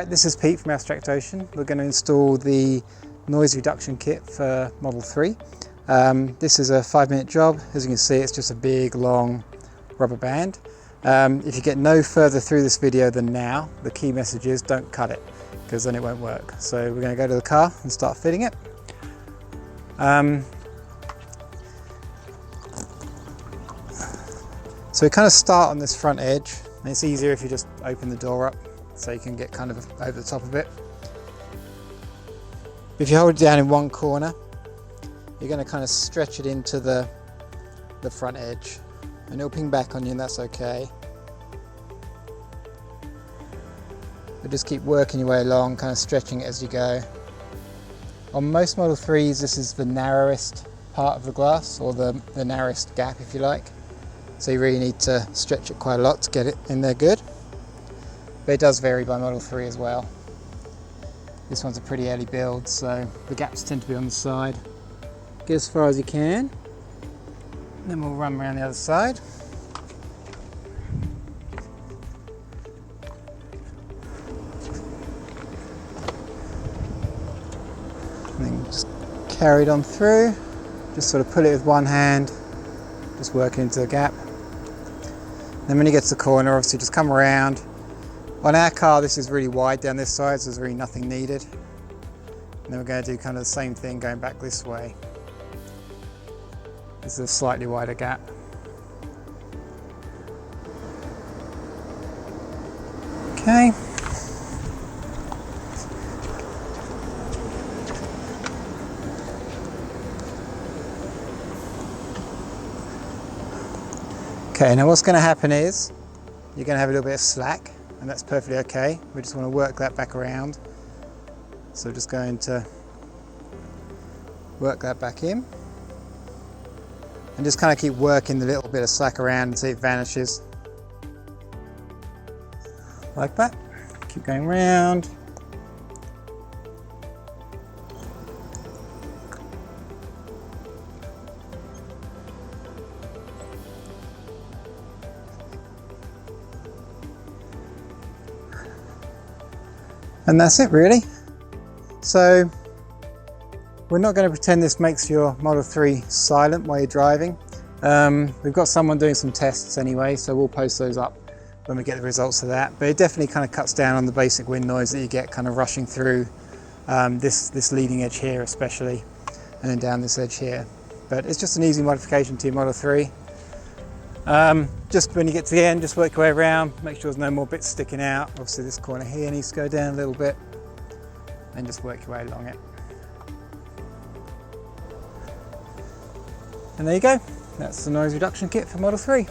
Right, this is Pete from Abstract Ocean. We're going to install the noise reduction kit for Model 3. This is a 5-minute job. As you can see, it's just a big long rubber band. If you get no further through this video than now, the key message is don't cut it, because then it won't work. So we're going to go to the car and start fitting it. So we kind of start on this front edge, and it's easier if you just open the door up so you can get kind of over the top of it. If you hold it down in one corner, you're going to kind of stretch it into the front edge, and it'll ping back on you, and that's okay. But just keep working your way along, kind of stretching it as you go. On most Model 3s, this is the narrowest part of the glass, or the narrowest gap if you like. So you really need to stretch it quite a lot to get it in there good. But it does vary by Model 3 as well. This one's a pretty early build, so the gaps tend to be on the side. Get as far as you can, and then we'll run around the other side. And then just carry it on through. Just sort of pull it with one hand, just working into the gap. Then when you get to the corner, obviously just come around. On our car, this is really wide down this side, so there's really nothing needed. And then we're going to do kind of the same thing going back this way. This is a slightly wider gap. Okay. Okay, now what's going to happen is you're going to have a little bit of slack, and that's perfectly okay. We just want to work that back around. So just going to work that back in. And just kind of keep working the little bit of slack around until it vanishes. Like that. Keep going round. And that's it really. So we're not going to pretend this makes your Model 3 silent while you're driving. We've got someone doing some tests anyway, so we'll post those up when we get the results of that. But it definitely kind of cuts down on the basic wind noise that you get kind of rushing through this leading edge here especially, and then down this edge here. But it's just an easy modification to your Model 3. Just when you get to the end, just work your way around, make sure there's no more bits sticking out. Obviously this corner here needs to go down a little bit, and just work your way along it. And there you go, that's the noise reduction kit for Model 3.